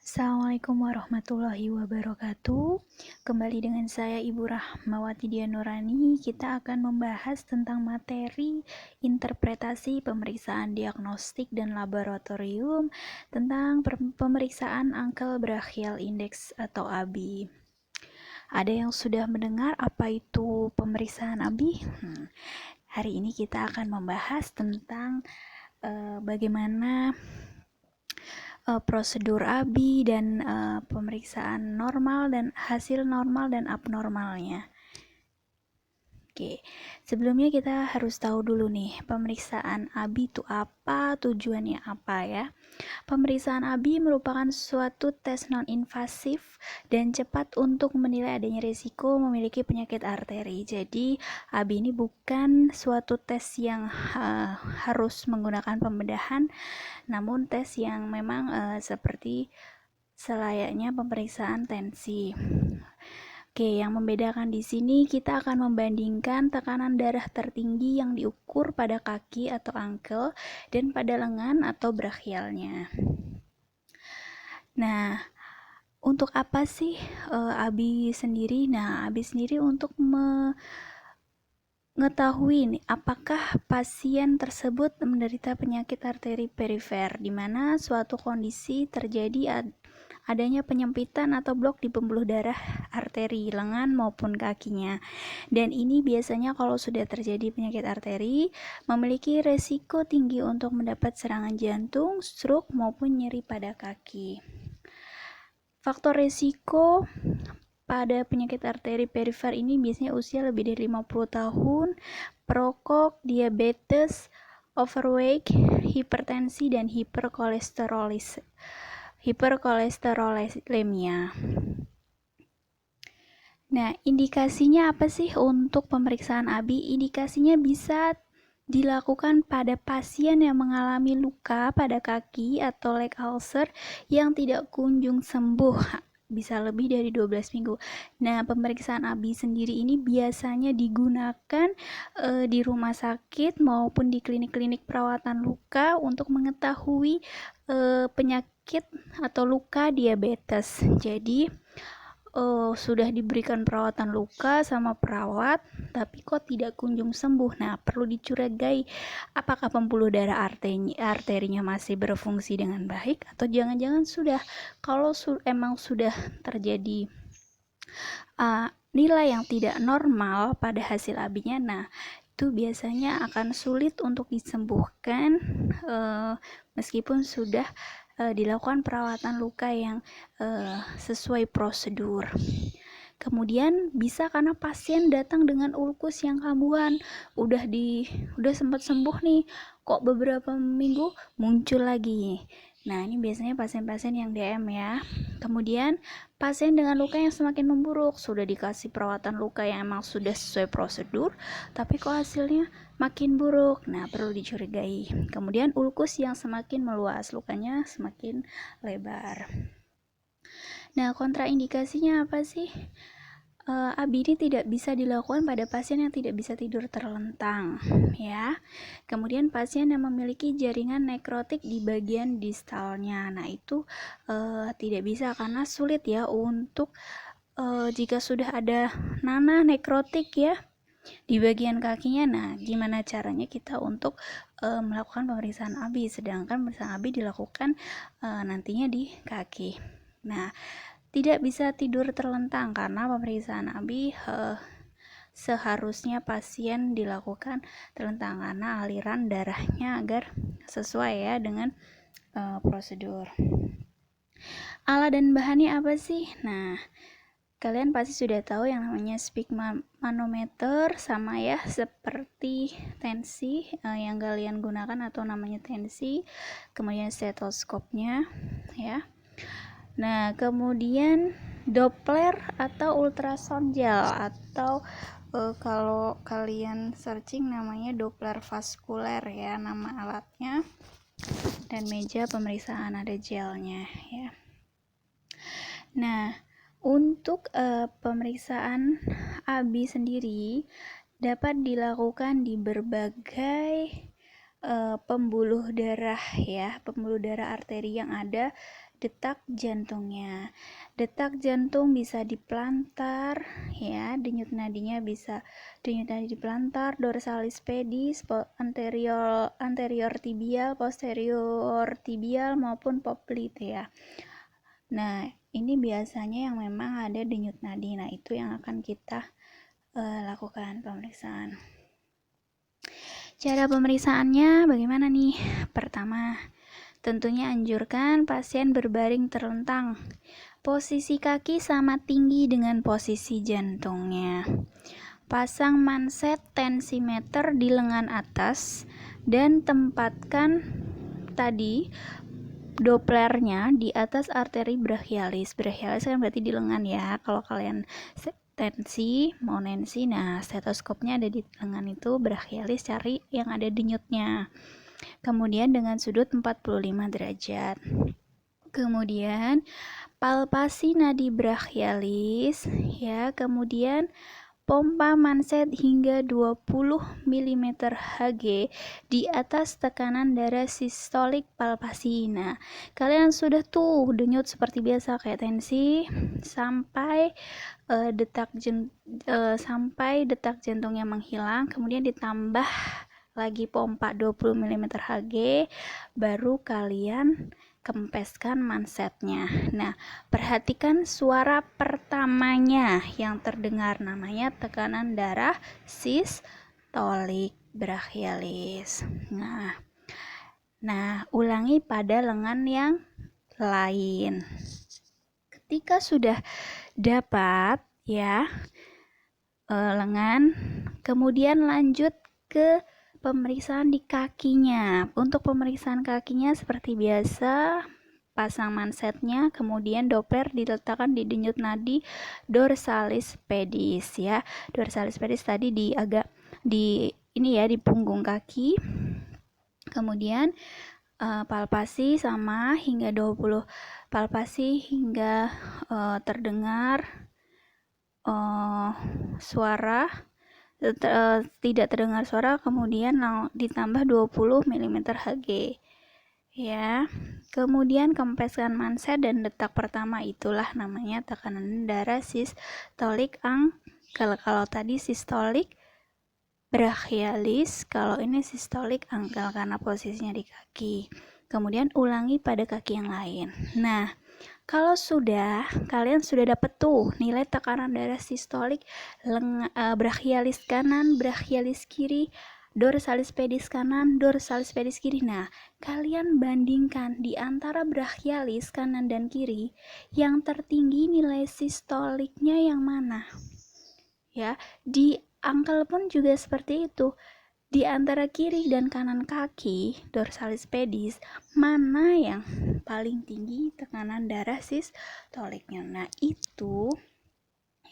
Assalamualaikum warahmatullahi wabarakatuh. Kembali dengan saya Ibu Rahmawati Dianurani. Kita akan membahas tentang materi interpretasi pemeriksaan diagnostik dan laboratorium tentang pemeriksaan Uncle Brachial Index atau ABI. Ada yang sudah mendengar apa itu pemeriksaan ABI? Hari ini kita akan membahas tentang bagaimana prosedur ABI dan pemeriksaan normal dan hasil normal dan abnormalnya. Oke, sebelumnya kita harus tahu dulu nih, pemeriksaan ABI itu apa, tujuannya apa ya. Pemeriksaan ABI merupakan suatu tes non-invasif dan cepat untuk menilai adanya risiko memiliki penyakit arteri. Jadi, ABI ini bukan suatu tes yang harus menggunakan pembedahan, namun tes yang memang seperti selayaknya pemeriksaan tensi. Oke, yang membedakan di sini kita akan membandingkan tekanan darah tertinggi yang diukur pada kaki atau ankle dan pada lengan atau brachialnya. Nah, untuk apa sih ABI sendiri? Nah, ABI sendiri untuk mengetahui nih, apakah pasien tersebut menderita penyakit arteri perifer, di mana suatu kondisi terjadi adanya penyempitan atau blok di pembuluh darah arteri lengan maupun kakinya. Dan ini biasanya kalau sudah terjadi penyakit arteri, memiliki resiko tinggi untuk mendapat serangan jantung, stroke maupun nyeri pada kaki. Faktor resiko pada penyakit arteri perifer ini biasanya usia lebih dari 50 tahun, perokok, diabetes, overweight, hipertensi, dan hiperkolesterolemia. Nah, indikasinya apa sih untuk pemeriksaan ABI? Indikasinya bisa dilakukan pada pasien yang mengalami luka pada kaki atau leg ulcer yang tidak kunjung sembuh, bisa lebih dari 12 minggu. Nah, pemeriksaan ABI sendiri ini biasanya digunakan di rumah sakit maupun di klinik-klinik perawatan luka untuk mengetahui penyakit atau luka diabetes. Jadi, sudah diberikan perawatan luka sama perawat, tapi kok tidak kunjung sembuh. Nah, perlu dicurigai apakah pembuluh darah arterinya masih berfungsi dengan baik atau jangan-jangan sudah. Kalau emang sudah terjadi nilai yang tidak normal pada hasil ABI-nya, nah itu biasanya akan sulit untuk disembuhkan meskipun sudah dilakukan perawatan luka yang sesuai prosedur. Kemudian bisa karena pasien datang dengan ulkus yang kambuhan, udah sempat sembuh nih, kok beberapa minggu muncul lagi. Nah, ini biasanya pasien-pasien yang DM ya. Kemudian pasien dengan luka yang semakin memburuk, sudah dikasih perawatan luka yang emang sudah sesuai prosedur, tapi kok hasilnya makin buruk. Nah, perlu dicurigai. Kemudian ulkus yang semakin meluas, lukanya semakin lebar. Nah, kontraindikasinya apa sih? ABI ini tidak bisa dilakukan pada pasien yang tidak bisa tidur terlentang, ya. Kemudian pasien yang memiliki jaringan nekrotik di bagian distalnya, nah itu tidak bisa karena sulit ya untuk jika sudah ada nanah nekrotik ya di bagian kakinya. Nah, gimana caranya kita untuk melakukan pemeriksaan ABI, sedangkan pemeriksaan ABI dilakukan nantinya di kaki. Nah, tidak bisa tidur terlentang karena pemeriksaan ABI seharusnya pasien dilakukan terlentang karena aliran darahnya agar sesuai ya dengan prosedur. Alat dan bahannya apa sih? Nah, kalian pasti sudah tahu yang namanya sphygmomanometer, sama ya seperti tensi yang kalian gunakan atau namanya tensi. Kemudian stetoskopnya ya. Nah, kemudian Doppler atau ultrasound gel atau kalau kalian searching namanya Doppler vaskuler ya nama alatnya, dan meja pemeriksaan ada gelnya ya. Nah, untuk pemeriksaan ABI sendiri dapat dilakukan di berbagai pembuluh darah ya, pembuluh darah arteri yang ada detak jantungnya. Detak jantung bisa diplantar, ya, denyut nadinya bisa denyut nadi diplantar, dorsalis pedis, anterior tibial, posterior tibial maupun poplite ya. Nah, ini biasanya yang memang ada denyut nadi. Nah, itu yang akan kita lakukan pemeriksaan. Cara pemeriksaannya bagaimana nih? Pertama, tentunya anjurkan pasien berbaring terlentang. Posisi kaki sama tinggi dengan posisi jantungnya. Pasang manset tensimeter di lengan atas dan tempatkan tadi Dopplernya di atas arteri brachialis. Brachialis kan berarti di lengan ya. Kalau kalian tensi, mau nensi, nah stetoskopnya ada di lengan itu, brachialis cari yang ada denyutnya. Kemudian dengan sudut 45 derajat. Kemudian palpasi nadi brachialis ya, kemudian pompa manset hingga 20 mm Hg di atas tekanan darah sistolik palpasi. Nah, kalian sudah tuh denyut seperti biasa kayak tensi sampai sampai detak jantungnya menghilang, kemudian ditambah lagi pompa 20 mm Hg, baru kalian kempeskan mansetnya. Nah, perhatikan suara pertamanya yang terdengar, namanya tekanan darah sistolik brachialis. Nah, ulangi pada lengan yang lain. Ketika sudah dapat ya lengan, kemudian lanjut ke pemeriksaan di kakinya. Untuk pemeriksaan kakinya seperti biasa, pasang mansetnya, kemudian Doppler diletakkan di denyut nadi dorsalis pedis ya. Dorsalis pedis tadi di ini ya, di punggung kaki. Kemudian palpasi sama hingga 20 palpasi hingga terdengar suara, tidak terdengar suara, kemudian ditambah 20 mm Hg ya. Kemudian kempeskan manset dan detak pertama, itulah namanya tekanan darah sistolik angkel. Kalau tadi sistolik brachialis, kalau ini sistolik angkel karena posisinya di kaki. Kemudian ulangi pada kaki yang lain. Nah, kalau kalian sudah dapat tuh nilai tekanan darah sistolik brachialis kanan, brachialis kiri, dorsalis pedis kanan, dorsalis pedis kiri. Nah, kalian bandingkan di antara brachialis kanan dan kiri, yang tertinggi nilai sistoliknya yang mana? Ya, di angkel pun juga seperti itu. Di antara kiri dan kanan kaki, dorsalis pedis, mana yang paling tinggi tekanan darah sistoliknya? Nah, itu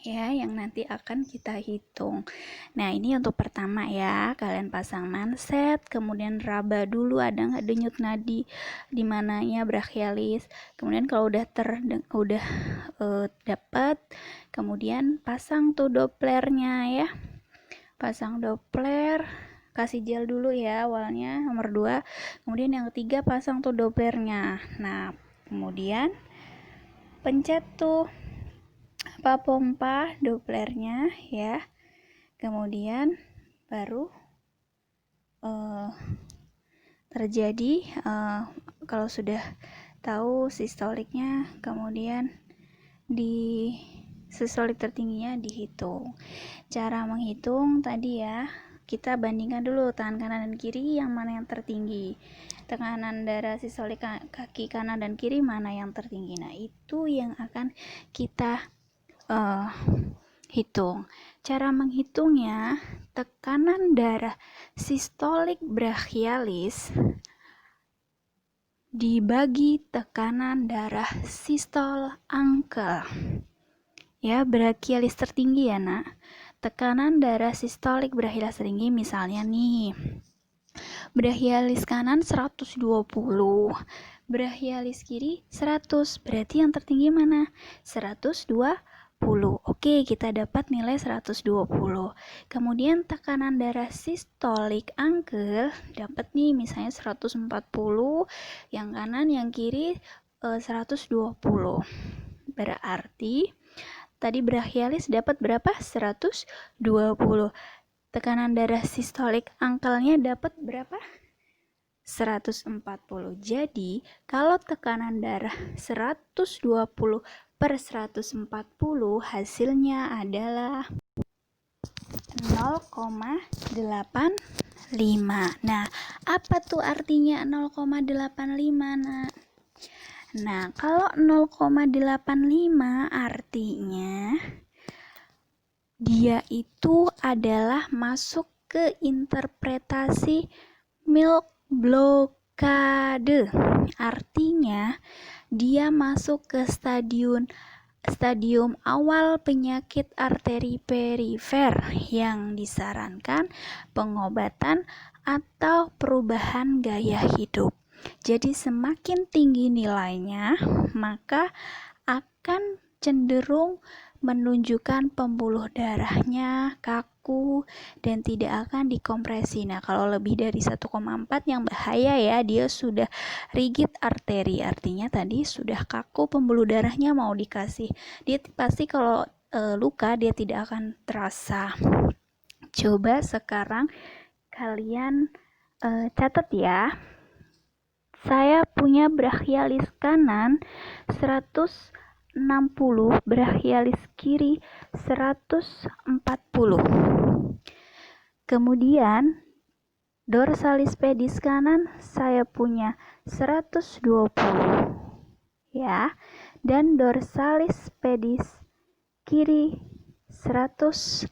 ya yang nanti akan kita hitung. Nah, ini untuk pertama ya, kalian pasang manset, kemudian raba dulu ada nggak denyut nadi di mananya brachialis. Kemudian kalau udah dapat, kemudian pasang tuh Dopplernya ya. Pasang Doppler, kasih gel dulu ya awalnya, nomor 2. Kemudian yang ketiga pasang tuh Dopplernya. Nah, kemudian pencet tuh pompa Dopplernya ya. Kemudian baru terjadi kalau sudah tahu sistoliknya, kemudian di sistolik tertingginya dihitung. Cara menghitung tadi ya, kita bandingkan dulu tangan kanan dan kiri yang mana yang tertinggi. Tekanan darah sistolik kaki kanan dan kiri mana yang tertinggi. Nah, itu yang akan kita hitung. Cara menghitungnya, tekanan darah sistolik brachialis dibagi tekanan darah sistol angkel. Ya, brachialis tertinggi ya nak. Tekanan darah sistolik brachialis tertinggi, misalnya nih, brachialis kanan 120, brachialis kiri 100, berarti yang tertinggi mana? 120. Oke, kita dapat nilai 120. Kemudian tekanan darah sistolik angkel dapat nih misalnya 140, yang kanan yang kiri 120. Berarti tadi brachialis dapat berapa? 120. Tekanan darah sistolik angkelnya dapat berapa? 140. Jadi, kalau tekanan darah 120 per 140, hasilnya adalah 0,85. Nah, apa tuh artinya 0,85, nak? Nah, kalau 0,85 artinya dia itu adalah masuk ke interpretasi milk blokade. Artinya dia masuk ke stadium awal penyakit arteri perifer yang disarankan pengobatan atau perubahan gaya hidup. Jadi semakin tinggi nilainya, maka akan cenderung menunjukkan pembuluh darahnya kaku dan tidak akan dikompresi. Nah, kalau lebih dari 1,4 yang bahaya ya, dia sudah rigid arteri, artinya tadi sudah kaku pembuluh darahnya, mau dikasih dia pasti kalau luka dia tidak akan terasa. Coba sekarang kalian catat ya. Saya punya brachialis kanan 160, brachialis kiri 140. Kemudian dorsalis pedis kanan saya punya 120 ya, dan dorsalis pedis kiri 140.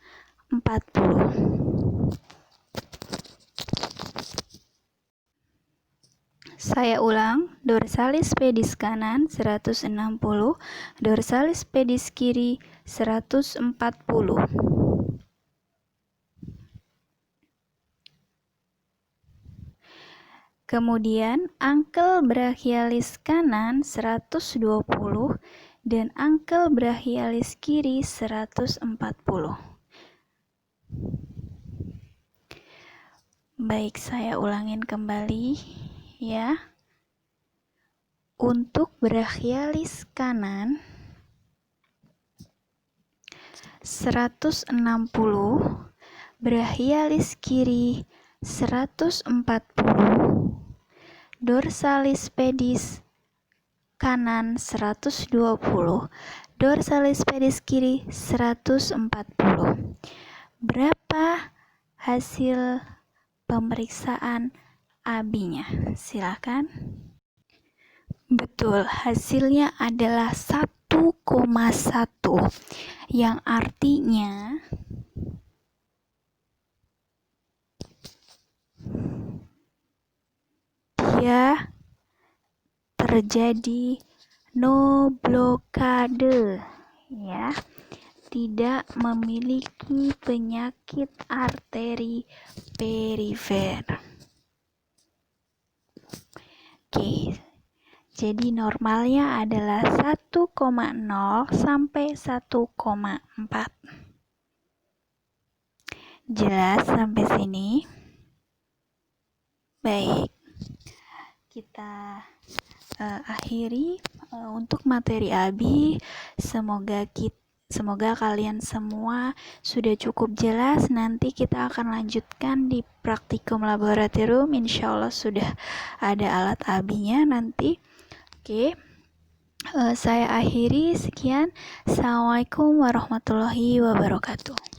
Saya ulang, dorsalis pedis kanan 160, dorsalis pedis kiri 140. Kemudian angkel brachialis kanan 120 dan angkel brachialis kiri 140. Baik, saya ulangin kembali ya. Untuk brachialis kanan 160, brachialis kiri 140, dorsalis pedis kanan 120, dorsalis pedis kiri 140. Berapa hasil pemeriksaan AB-nya? Silakan. Betul, hasilnya adalah 1,1, yang artinya dia terjadi no blokade ya, tidak memiliki penyakit arteri perifer. Oke, jadi normalnya adalah 1,0 sampai 1,4. Jelas sampai sini? Baik, kita akhiri untuk materi AB. Semoga kalian semua sudah cukup jelas. Nanti kita akan lanjutkan di praktikum laboratorium. Insya Allah sudah ada alat AB-nya nanti. Oke, saya akhiri. Sekian. Assalamualaikum warahmatullahi wabarakatuh.